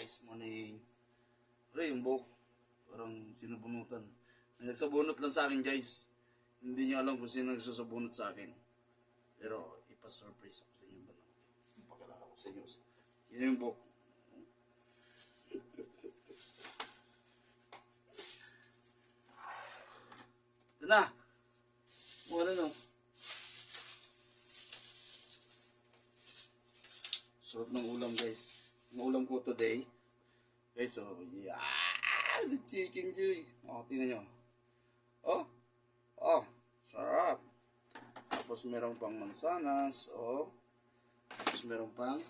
guys, morning. Pero yung buhok, parang sinubunutan. May nagsabunot lang sa akin guys. Hindi niyo alam kung sino nagsusabunot sa akin. Pero ipa-surprise ako sa inyo ba naman. Pagkalala ko sa inyo. Yun yung buhok. Ito na. Kung ano no. Sarap ng ulam guys. Ang ulam ko today. Guys, so, yeah, the chicken joy. O, tingnan nyo. Oh, sarap. Tapos meron pang mansanas, Tapos meron pang,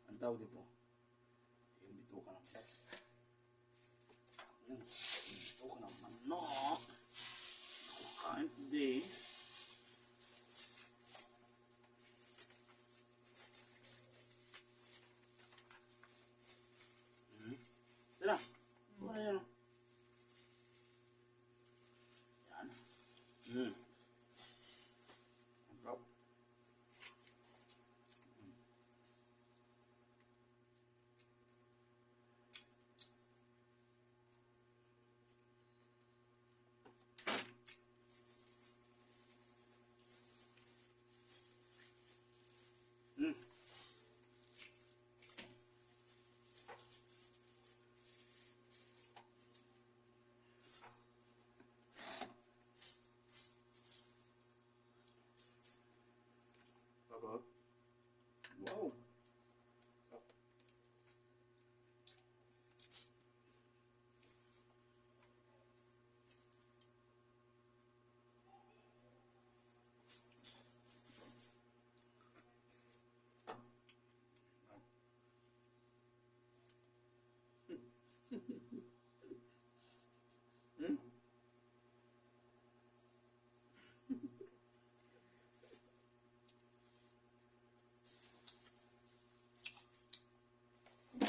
ang tawag dito, yung bituka ng manok. Yung bituka ng manok. Ako kain today. Tira. Ano yan? Yan. Ang sarap. Wow.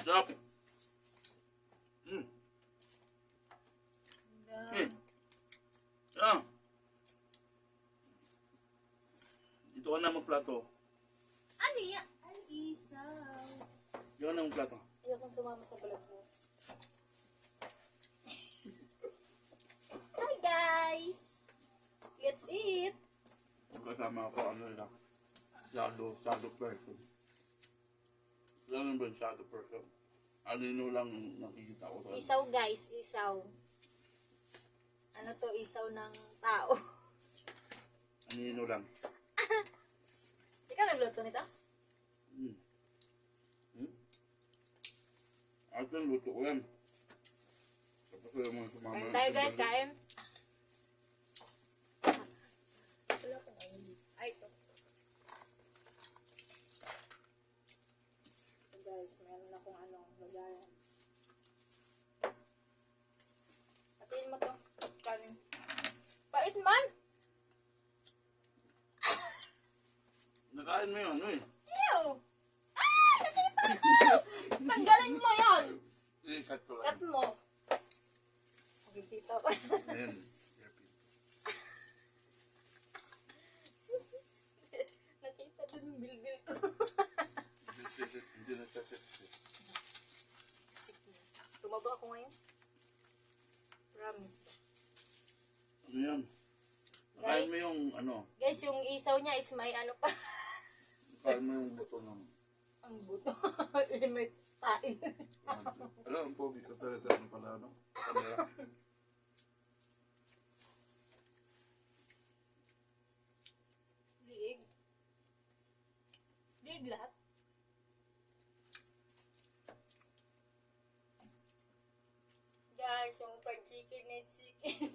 Sarap. Dito ka na magplato. Ano yan? Ay, isaw. Dito ka na magplato. Ayokong sumama sa vlog mo. Hi guys! Let's eat! Kasama ako, shadow person. Ano ba yung shadow person? Alino lang nakikita ko. Isaw guys, isaw. Ano to, isaw ng tao. Alino lang. Ikaw nagluto nito? Ito yung luto ko yan. Tapos yung mga sumama. Kain tayo guys, kain. Wala ko na yun. Ay, ito. So guys, meron akong lagayan. Hatiin mo to. Kanin. Pait man! Nakain mo yun, Ew! Ah! Nakita ko! Tanggalin mo yon. Cut ko lang. Cut mo. Nakikita ko. Ayan. Nakita dun yung bilbil ko. Hindi na chasit. Tumaba ako ngayon. Promise ko. Ano yan? Nakain mo yung Guys, yung isaw niya is may ano pa. nakain mo yung buto ng Ang buto. May tain. alam, ang pogi ka talaga sa pala, Kamera. Liig. Liig lahat. Guys, yung fried chicken and chicken.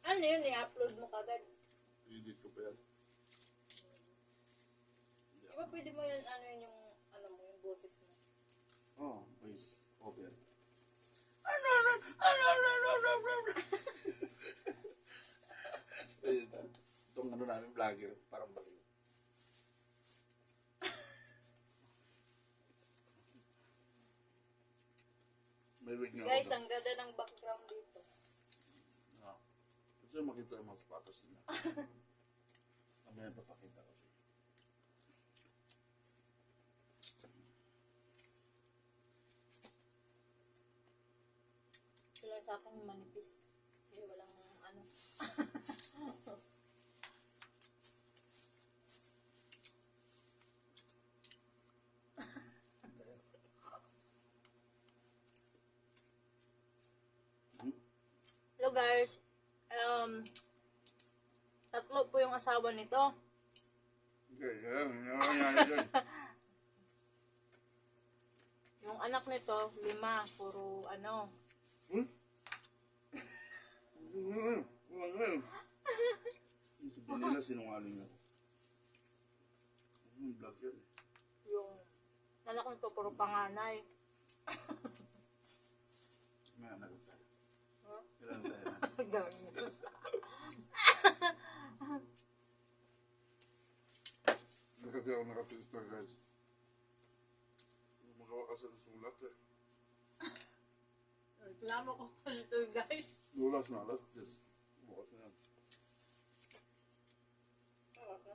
Ano yun? I-upload mo kagad. Edit ko pa yan. Di ba pwede mo yun, yung boses mo? Voice over. Itong namin vlogger, parang baliw. May wig na Guys, ako. ang ganda ng background dito. Gusto makita yung mga sapatos nila. Mamaya papakita ko sa'yo. nga sa akin manipis. Kaya walang ano. Hello guys. Tatlo po yung asawa nito. Okay, yan. Yung anak nito, 5. Puro ano. Sabihin nila sinungaling na. Vlog yun. Yung anak nito, puro panganay. May anak tayo. Huh? Kailan tayo na? Dami. Kasi ako nakapista guys. Magawa kasi ng sulat eh. Reklamo ko pa nito guys. Lulas na, last just. Bukas na yan. Alas 10.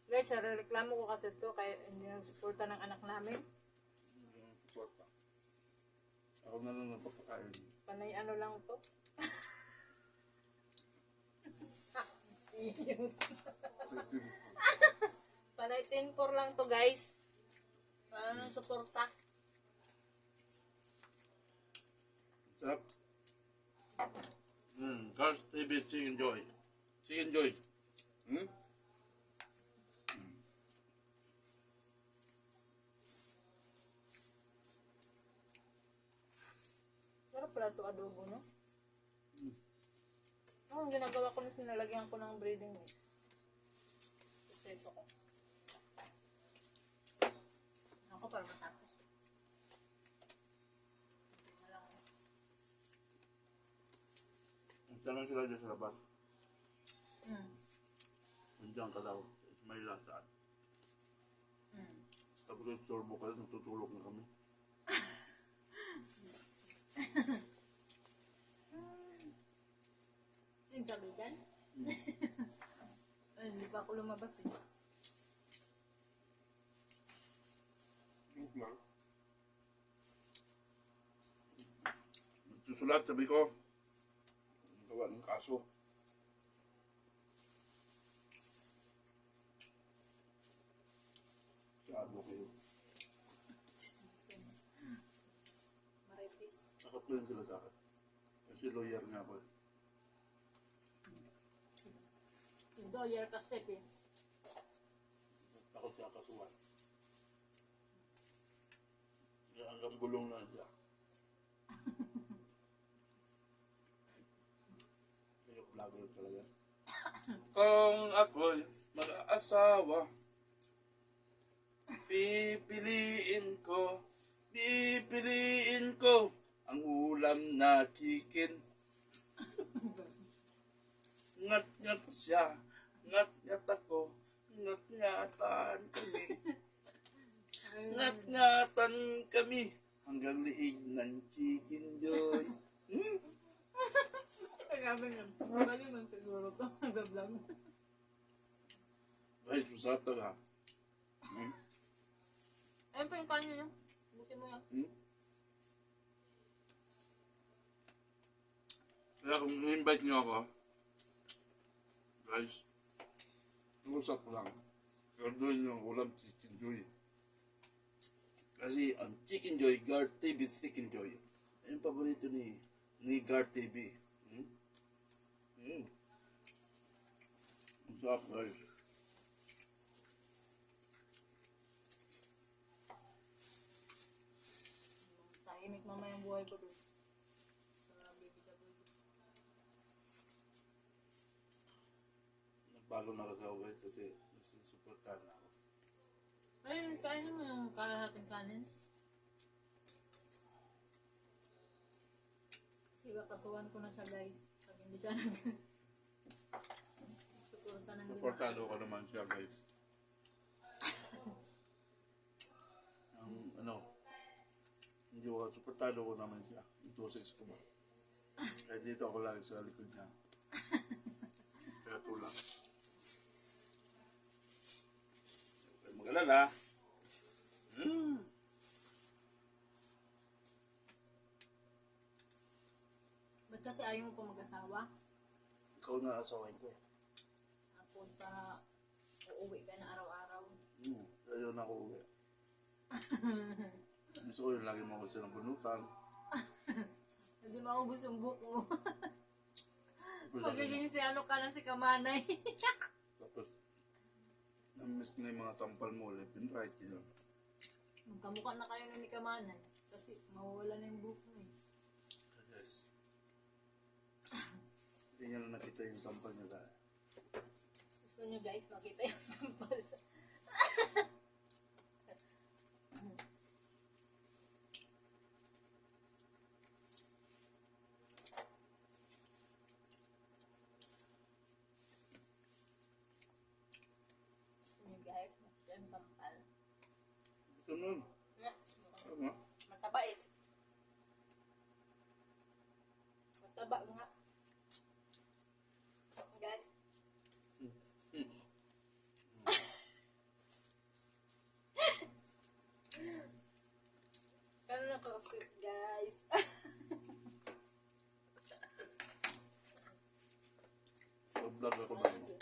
Guys, reklamo ko kasi ito kaya hindi nagsuporta ng anak namin. Yung suporta. Ako na lang napapakain. Panay ano lang to. Panay 10-4 lang to guys. Para ng suporta. Sarap. Cars TV Chicken Joy. Chicken Joy. Sarap pala ito adobo, no? Ang ginagawa ko na sinalagyan ko ng breading mix. Kasi ito ko. Ako para matapos. Tanong sila dyan sa labas. Mm. Nandiyan ka daw. May lasaan. Mm. Tapos yung turbo ka, natutulog na kami. Sabi dyan? Ay, hindi pa ako lumabas eh. Look lang. Nagsusulat, sabi ko. Gawa ng kaso. Sado kayo. Maripis. Takot lang sila sa akin. Kasi lawyer nga ako. Si Doyer kasi eh. Takot siya kasuhan. Kaya hanggang gulong na siya. Kaya vlogger talaga. Kung ako'y mag-aasawa, pipiliin ko ang ulam na chicken. Ngat-ngat siya, ngat-ngat ako, ngat-ngatan kami. Ngat-ngatan kami hanggang liig ng Chicken Joy. Kagabi nga. Bali man siguro to. Nag-vlog. Ay, susarap talaga. Ayun pa yung kanya nyo. Bukin mo yan. Kaya kung invite niyo ako, guys, usap ko lang. Gawin yung ulam Chicken Joy. Kasi ang Chicken Joy, Guard TV Chicken Joy. Ayun yung paborito ni Guard TV. What's up, guys? Tahimik mamaya yung buhay ko doon. Sa BBW. Nagbago na kasi ako, guys, kasi nasusuportahan na ako. Ayun, kain mo yung kalahating kanin. Kasi kakasuhan ko na siya guys. Pag hindi siya suporta ng 5. Suportado ko naman siya, guys. Hindi ko, suportado ko naman siya. Yung 2-6 ko ba? Kaya dito ako lagi sa likod niya. Kaya tulak. Mag-alala. Hmm. Ba't kasi ayaw mo pa mag-asawa? Ikaw na asawain ko eh. Ako pa uuwi ka na araw-araw. Ayaw na ako uwi. Gusto ko yung lagi mo ako silang bunutan. Hindi maubos yung buhok mo. Tapos, Magiging si ano ka na si Kamanay. tapos namiss ko na yung mga tampal mo, left and right, yun. Magkamukha na kayo nun ni Kamanay. Kasi mawawala na yung buhok mo eh. Guys, hindi niya na nakita yung sampal niya dahil. Gusto nyo guys, makita yung sampal. Gusto nyo guys, makita yung sampal. Ito nun. Yeah. Tama. Mataba eh. Mataba nga. Guys. Kano na kasi guys. Mag-vlog ako na ano.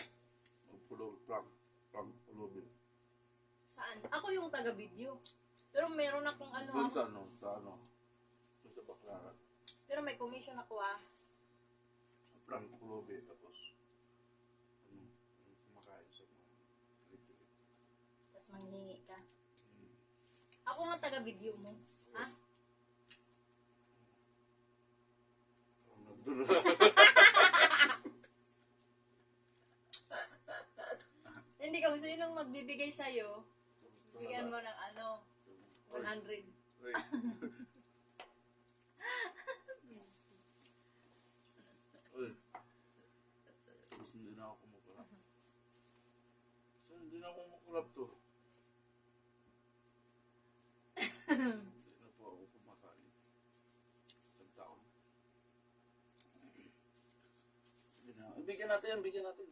Mag-pulo, prank, Saan? Ako yung taga-video. Pero meron akong ano. Doon sa ano, doon sa Baclaran. Pero may commission ako ah. Prank pulobe, tapos kumakain sa mga liit-liit. Tapos manghingi ka. Ako nga taga-video mo. Ha? Nagdun. Hindi ka gusto nung magbibigay sa'yo. Bigyan mo ng ano, 100. Uy. Uy. Tapos hindi na ako kumukulap. So, hindi na ako kumukulap to. Hindi na po ako kumakain. Isang taon. Sige na. Bigyan natin yan, bigyan natin.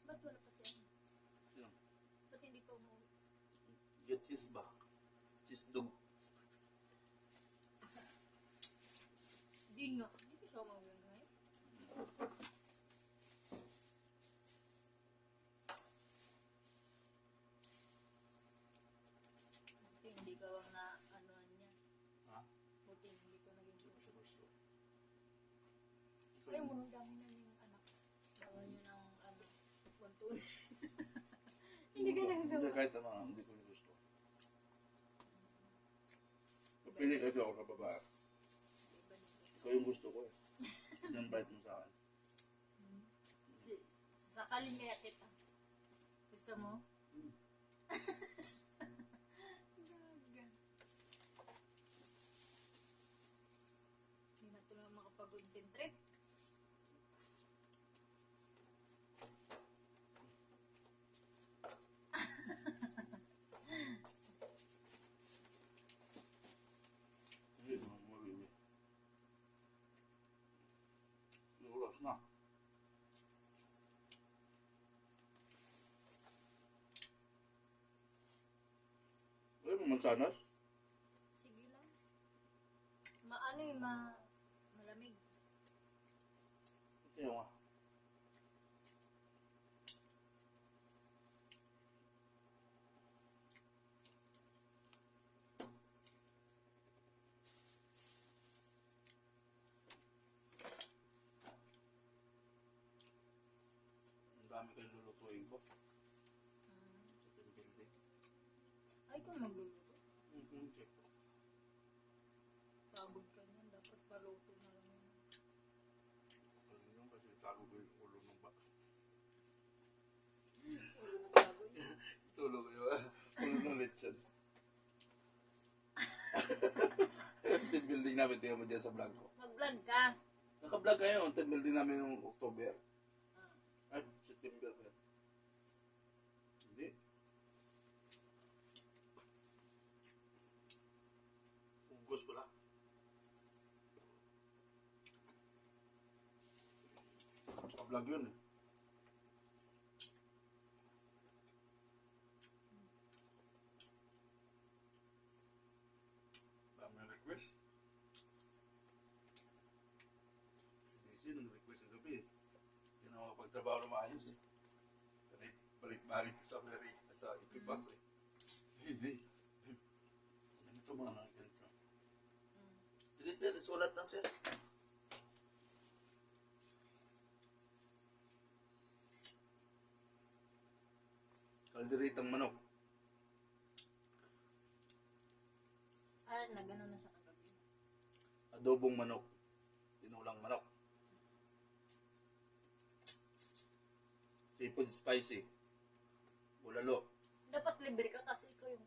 Ba't wala pa siya? Yan. Ba't hindi pa umuwi? Get cheese ba? Cheese dog. Hindi nga. Hindi ko siya umuwi ngayon. Buti hindi ka na ano niya. Ha? Buti hindi ko naging Gusto, gusto. ay, munong dami na yung anak. Gawa nyo ng ano, kwantuan. Hindi ka nagagawa. Hindi, kahit ano, hindi ko gusto. Pili kasi ako sa babae. Ikaw yung gusto ko eh. Sinambite mo sa akin. Sakalin kaya kita. Gusto mo? Gaga. Hindi na ito lang makapag-concentrate. Hindi naman mabili. Yung oras na. Ay, mansanas? Sige lang. Maano eh, malamig. Ito nga. Ang dami kayong lulutuin ko. Sa team building. Ay, kung magluluto. Check po. Pagod ka niyan. Dapat paluto na lang yun. Kasi yun kasi tago ko yung ulo ng bak. Ulo ng baboy. Tulog yun. Ulo ng lechon. namin, tingnan mo dyan sa vlog ko. Mag-vlog ka. Naka-vlog kayo, 10 mil din namin yung October. Ay, September ba? Hindi. Ugos pala. Naka-vlog yun eh. Dami request. Si DC nag-request ng gabi eh. Hindi na makapagtrabaho na maayos eh. Balik-balik sa Amerika, sa Equifax eh. Hindi. Ganito mga ganito. Hindi sir, sulat lang sir. Kalderitang manok. Na gano'n na siya kagabi. Adobong manok. Tinulang manok. Seafood spicy. Bulalo. Dapat libre ka kasi ikaw yung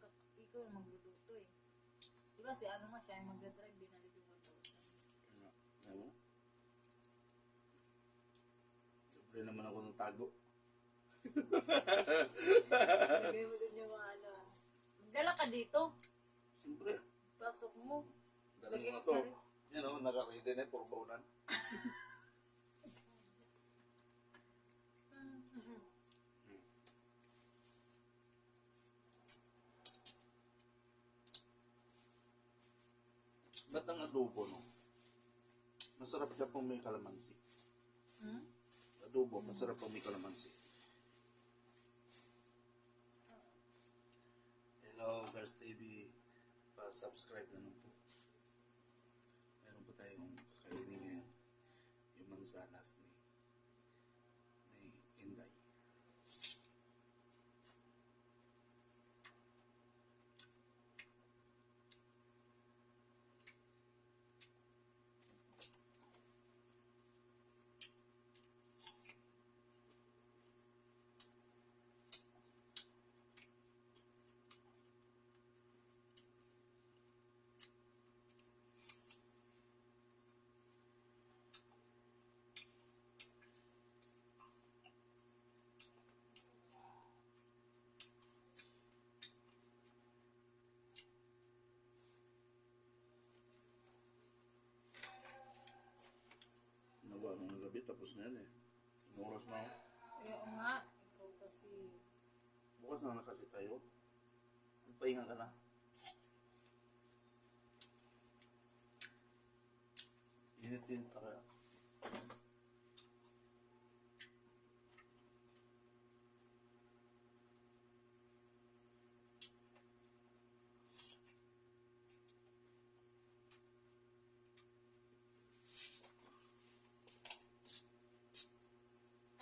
magluluto eh. Diba si ano nga siya yung magdadrive, binalik yung 1,000. Ano? Libre naman ako ng tago. Lagay mo din yung mga ano. Magdala ka dito. Siyempre. Pasok mo. Dala Lagay mo mo na to. sa ref. Yan o, naka-ready na puro baunan. Ba't ang adobo, no? Masarap siya pong may kalamansi. Adobo, masarap pong may kalamansi. Hello, Girls TV. Pa-subscribe na lang po. Meron po tayong kakainin ngayon. Yung mansanas ni Inday. Nagawa nung gabi, tapos na yan eh. Anong oras na ako? Oo nga. Ikaw kasi. Bukas na kasi tayo. Magpahinga ka na. Init-init ka kaya.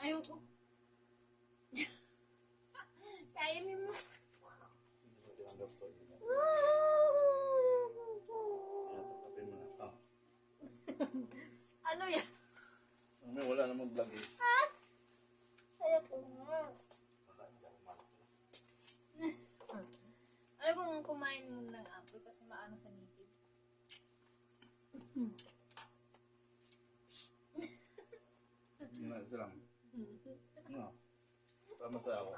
Ayoko. Kainin mo. Hindi ko tinanggap to. Kaya tanggapin mo na. Ah. Ano yan? Wala namang vlog eh. Ayoko nga. Wala, hindi ako malaki. Ayaw kong kumain mo ng apple kasi maano sa ngipin. Hindi na, isa lang. Ano? Tama sa ako.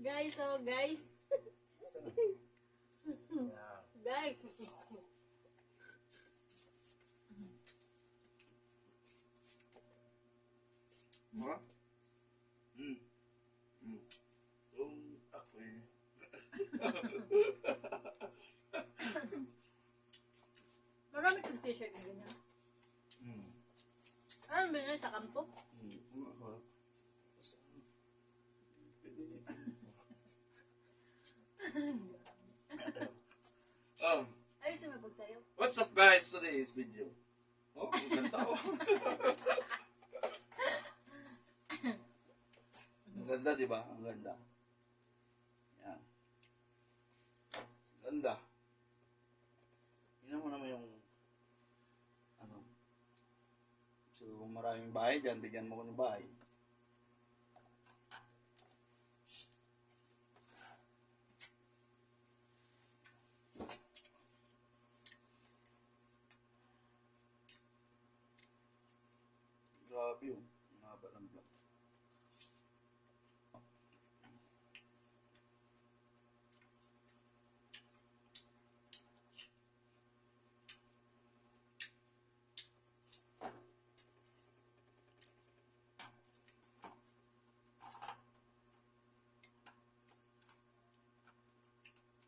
Guys, oh guys. Isa lang. Yan. Guys. Ha? Yung ako eh. Marami kong t-shirt na ganyan. Ano ba yun sa kampo? Ano ako? Ayos yung mapagsayo. What's up guys? Today's video. Oh, ang ganda oh. Ang ganda, di ba? Ang ganda. Yan. Ganda. Tingnan mo naman yung ano. So, kung maraming bahay dyan, bigyan mo ko ng bahay. Grabe yun. Ang haba ng vlog.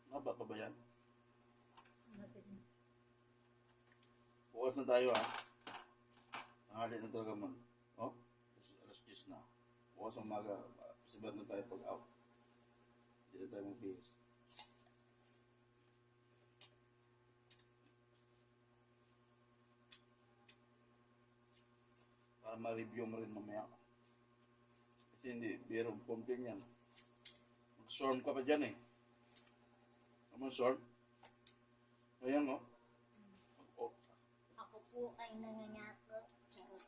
Haba pa ba yan? Natin. Bukas na tayo ah. Tanghali na talaga man. Oh, alas 10 na. Bukas ng umaga, pasibat na tayo pag-out. Hindi na tayo magbihis. Para ma-review mo rin mamaya. Kasi hindi, biro complain yan. Mag-storm ka pa dyan eh. Ano storm? Ayan oh. Oh, Ako po ay nangangako. Charot.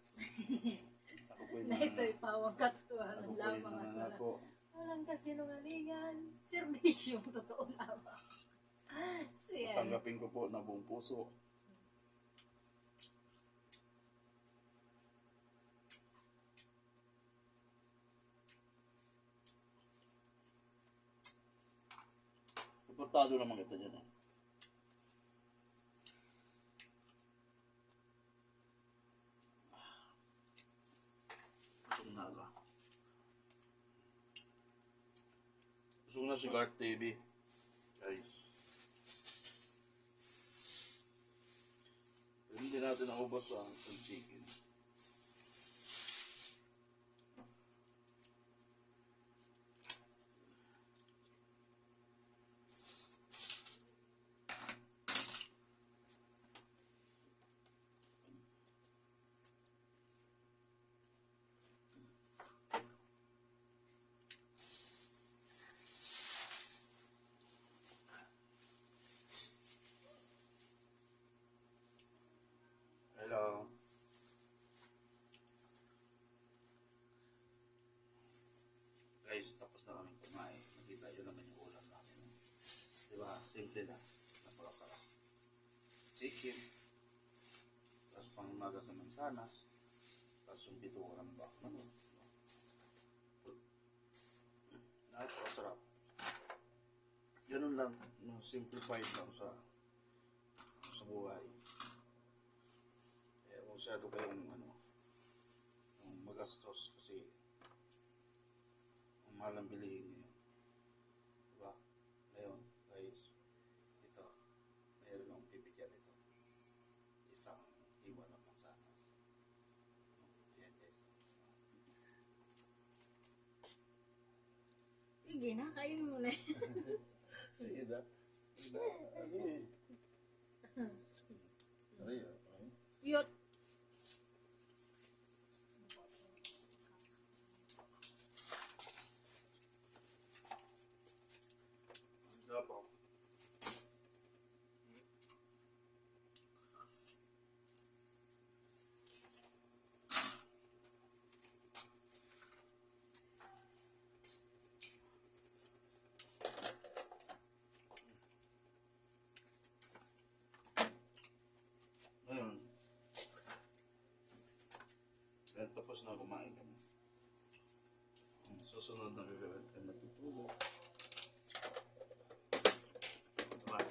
ako po yung Na ito'y pawang katotohanan ako po yung lamang at nangako. walang kasinungalingan. Serbisyong totoo lamang. So yan. Tanggapin ko po na buong puso. Puputado naman kita dyan eh. Gusto na ala. Gusto ko na si Garth TV. Guys. Pero hindi natin naubos ang chicken. Hello. Guys, tapos na kami kumain. Nakita yun naman yung ulam namin. Diba? Simple lang. Napakasarap. Chicken. Tapos pang umaga sa mansanas. Tapos yung bituran ba? Napakasarap. Ganun lang. No, simplified lang sa buhay. Eh, masyado kayong yung magastos kasi ang mahal ang bilihin ngayon. Diba? Ngayon, guys, ito, mayroon akong bibigyan ito. Isang hiwa ng mansanas. Ayan guys. Sige na, kain mo na. Sige na. Sige na. Ano eh? Ano yun? Cute. Dapo. Ngayon, dahil tapos na kumain kami. Ang susunod na gagawin ay matutulog. Kumain.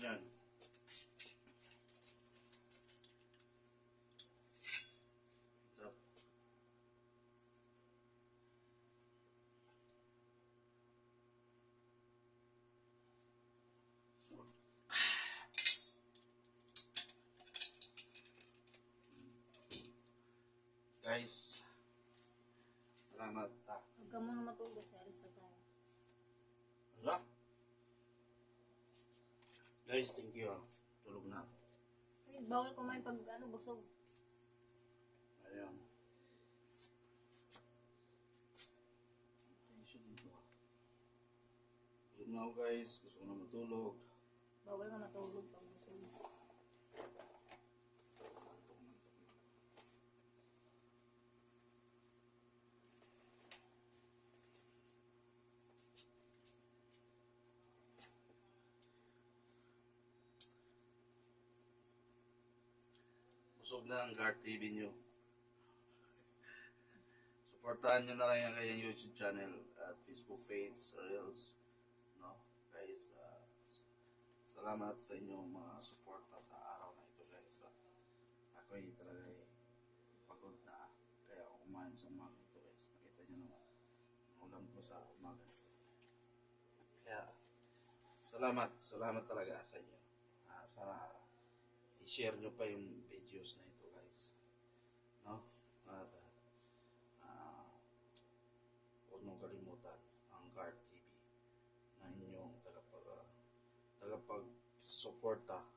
Yan. Sarap. Guys, salamat ha. Huwag ka muna matulog kasi alis na tayo. Wala. Guys, thank you ha. Tulog na ako. Ay, bawal kumain pag busog. Ayan. Tension dito ha. Tulog na ako guys. Gusto ko na matulog. Bawal na matulog pag busog. Mantok na. Busog na ang Guard TV nyo. Supportahan nyo na lang yung kanyang YouTube channel at Facebook page, Reels. No? Guys, salamat sa inyong mga suporta sa araw na ito, guys. Ako'y talaga pagod na. Kaya ako kumain sa umaga ito, guys. Nakita nyo naman. Ang ulam ko sa umaga. Kaya, salamat talaga sa inyo. Sana i-share nyo pa yung videos na ito, guys. No? At huwag mong kalimutan ang Guard TV na inyong tagapag-suporta